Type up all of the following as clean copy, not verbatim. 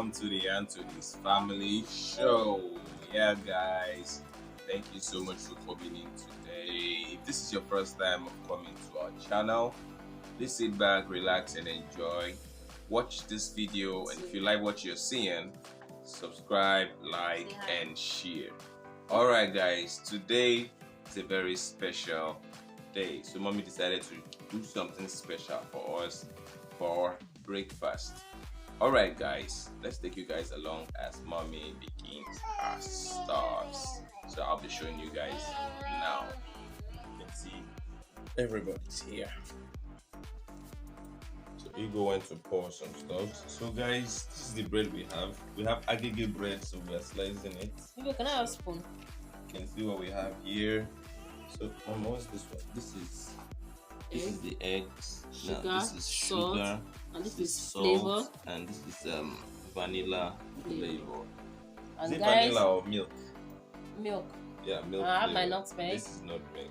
welcome to the end to this family show. Yeah, guys, thank you so much for coming in today. If this is your first time of coming to our channel, please sit back, relax, and enjoy. Watch this video, and if you like what you're seeing, subscribe, like, and share. All right, guys, today is a very special day, so mommy decided to do something special for us for breakfast. Alright, guys, let's take you guys along as mommy begins her stars. So I'll be showing you guys now. You can see everybody's here. So Ego went to pour some stuff. So guys, this is the bread we have. We have agege bread, so we are slicing it. Ego, can I have a spoon? You can see what we have here. So Mama, what's this one? This is the eggs. Sugar, now, this is salt, sugar, and this is salt, flavor, and this is vanilla flavor. and Is it guys, vanilla or milk? milk. Yeah, milk. I have flavor. my nutmeg. This is nutmeg.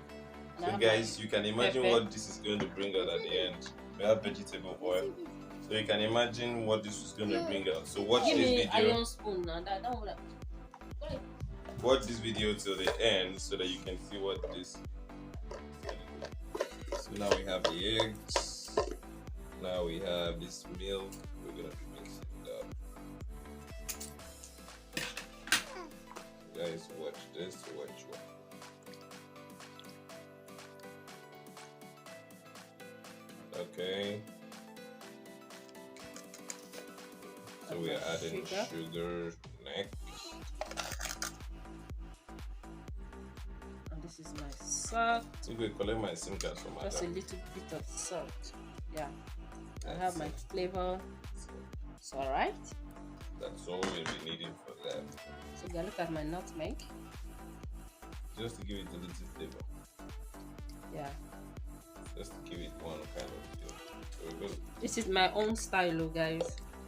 And I So have guys, you can imagine pepper. what this is going to bring out at the end. We have vegetable oil. So you can imagine what this is going to bring out. So watch Give this me video. iron spoon now. That one. Watch this video till the end so that you can see what this. So now we have the eggs. Now we have this milk. We're gonna mix it up. Guys, watch this. Watch what. Okay. So we are adding sugar next. And this is my salt. I'm going to collect my SIM card from my Just a dad. little bit of salt. Yeah. I That's have my it. flavor. So It's alright. that's all we'll be needing for that. So you look at my nutmeg. Just to give it a little flavor. Yeah. Just to give it one kind of feel. So we're going This is my own style, guys.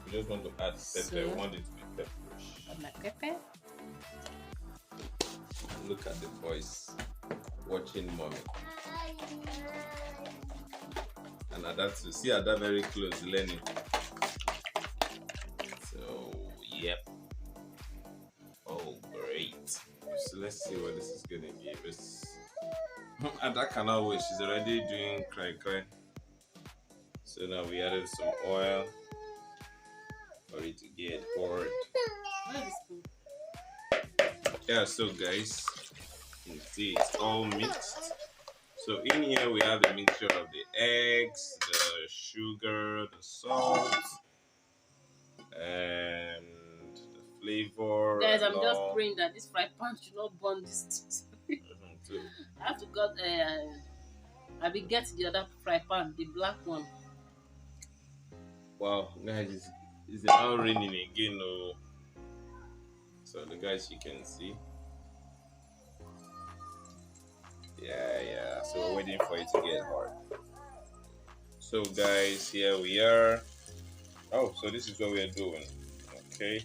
we just want to add pepper. So- We want it to be pepperish. Add my pepper. Look at the boys watching mommy. And Ada to see Ada very close learning. So yep. Oh great. So let's see what this is gonna give us. Ada cannot wait, she's already doing cry. So now we added some oil for it to get poured. Where is the spoon? Yeah, so guys, you can see it's all mixed. So in here we have a mixture of the eggs, the sugar, the salt, and the flavor. Guys, I'm and just all. praying that this fry pan should not burn this. So, I have to get I will get the other fry pan, the black one. wow, guys, it's now raining again. Oh. So the guys, you can see. Yeah. So we're waiting for it to get hard. So guys, here we are. Oh, so this is what we are doing. Okay.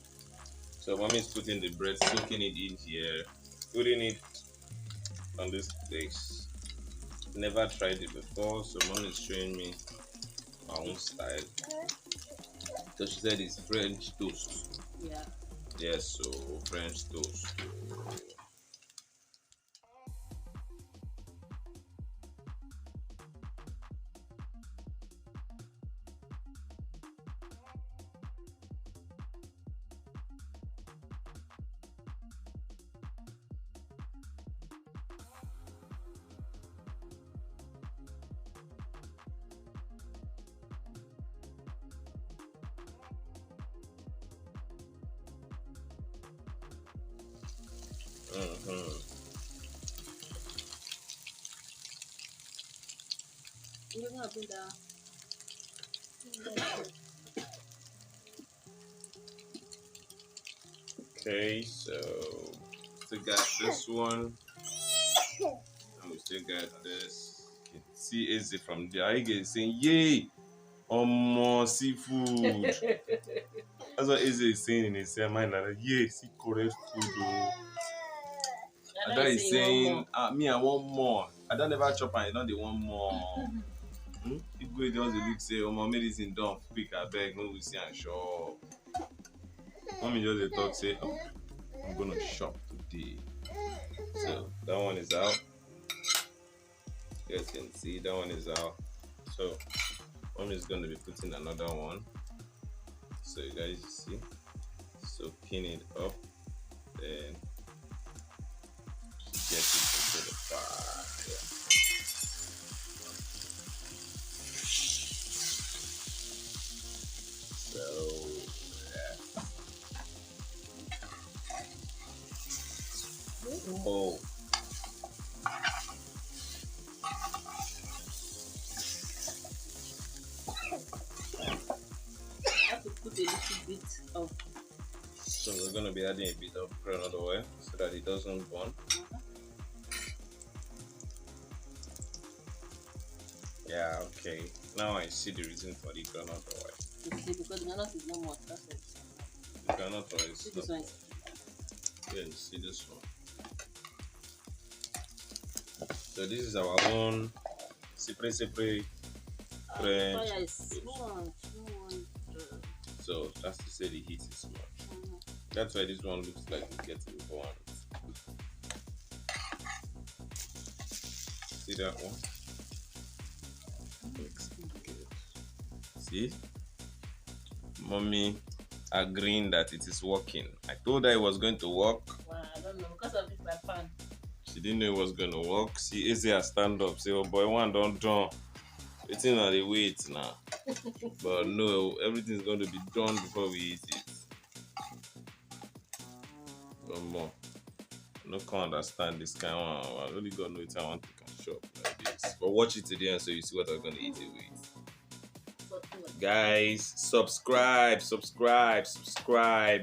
So mommy's putting the bread, soaking it in here, putting it on this place. Never tried it before, so mommy's showing me my own style. So she said it's French toast. Yeah. Yes, so French toast. You're gonna bring that. Okay, so still got this one. And we still got this. You can see Izzy from there. I get saying, yay! More seafood. That's what Izzy is saying in his mind. Like, yeah, see correct food. Oh. And that is saying, me, I want more. I don't ever chop and I don't they want more. People just look say, oh, my medicine done quick, I beg, no, we see and sure. Mommy just a talk say, oh, I'm gonna shop today. So that one is out. You guys can see that one is out. So mommy is gonna be putting another one. So you guys see. So pin it up, then she gets it into the fire. So yeah. Oh, I have to put a little bit of. so we're gonna be adding a bit of granite oil so that it doesn't burn. Yeah, okay. Now I see the reason for the granite oil. You see, because granite is not much. That's it. The granite oil is See this one. yeah, you see this one. So this is our own French. Fire is small. So that's to say the heat is much. That's why this one looks like it's getting burnt. See that one? Looks good. See? Mommy agreeing that it is working. I told her it was going to work. Wow, I don't know, because of the fry pan. She didn't know it was going to work. See, easier stand up. Say, oh boy, one don't done. Waiting on the wait now. But no, everything's going to be done before we eat it. No more. I no can understand this kind of one. I only God knows I want to can shop like this. But watch it to the end so you see what I'm going to eat it with. Guys, subscribe,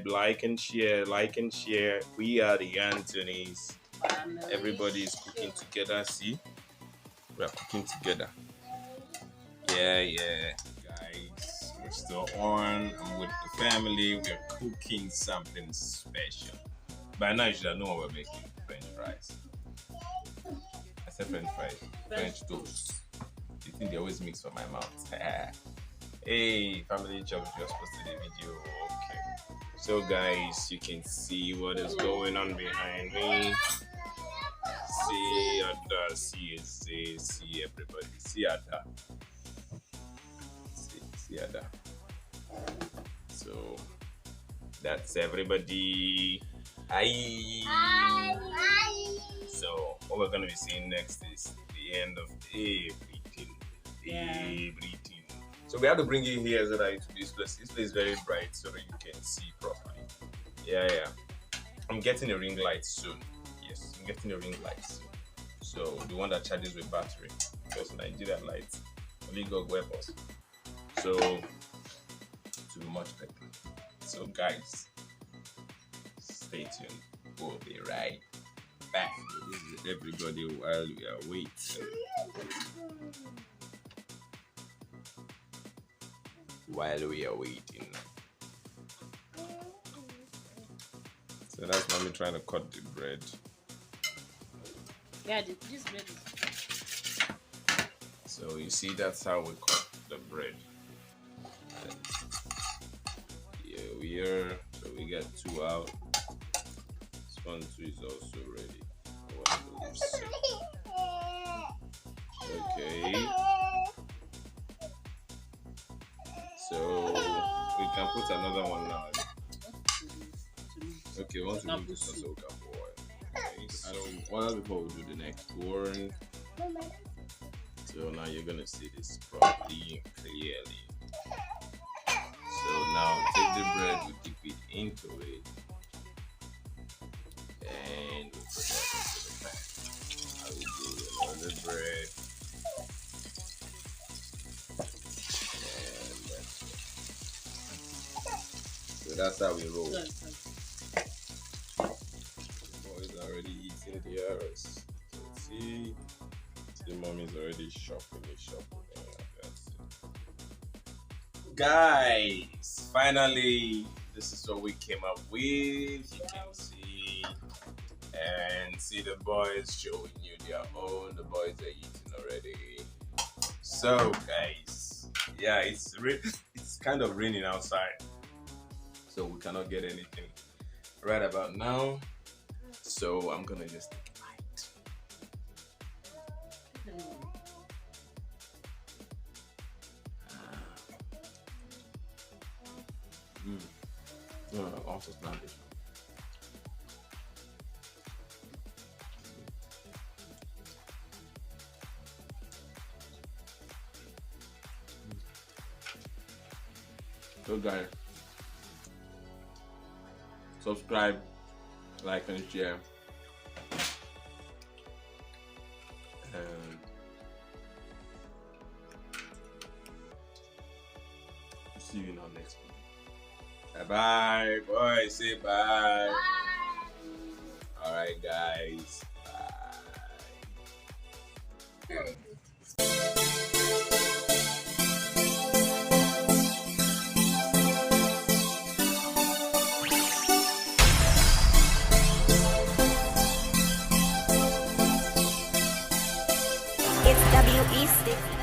like and share. We are the Anthonys. Everybody is cooking together. See, we are cooking together. Yeah, guys, we're still on. I'm with the family. We're cooking something special. By now, you should know what we're making. French fries. I said French fries. French toast. You think they always mix for my mouth? Hey, family, just posted a video. Okay. So, guys, you can see what is going on behind me. See Ada, see everybody. See Ada. See Ada. So, that's everybody. Hi. So, what we're going to be seeing next is the end of everything. So we have to bring you here so that into this place. This place is very bright so that you can see properly. Yeah. I'm getting a ring light soon. Yes, I'm getting a ring light soon. So the one that charges with battery. Because Nigerian lights only got weapons. So to be much better. So guys, stay tuned. We'll be right back. This is everybody while we are waiting. While we are waiting. So that's mommy trying to cut the bread. Yeah, this bread is. So you see, that's how we cut the bread. And here we are. So we got 2 out. This one too is also ready. Okay. So we can put another one now. Okay, once we do this one, so we can boil. Okay, so oil before we do the next one. So now you're gonna see this properly, clearly. So now take the bread, we dip it into it, and we put that into the pan. I will do another bread. So that's how we roll. The boys are already eating theirs. So see, the mommy's already shopping. That's it. Guys, finally, this is what we came up with. You can see and see the boys showing you their own. The boys are eating already. So, guys, yeah, it's kind of raining outside. so we cannot get anything right about now. So I'm gonna just take it light. No, also it's not this one. So guys, subscribe, like and share, and see you in our next video. Bye bye, boy. Say bye. All right, guys. Bye. It's WE6.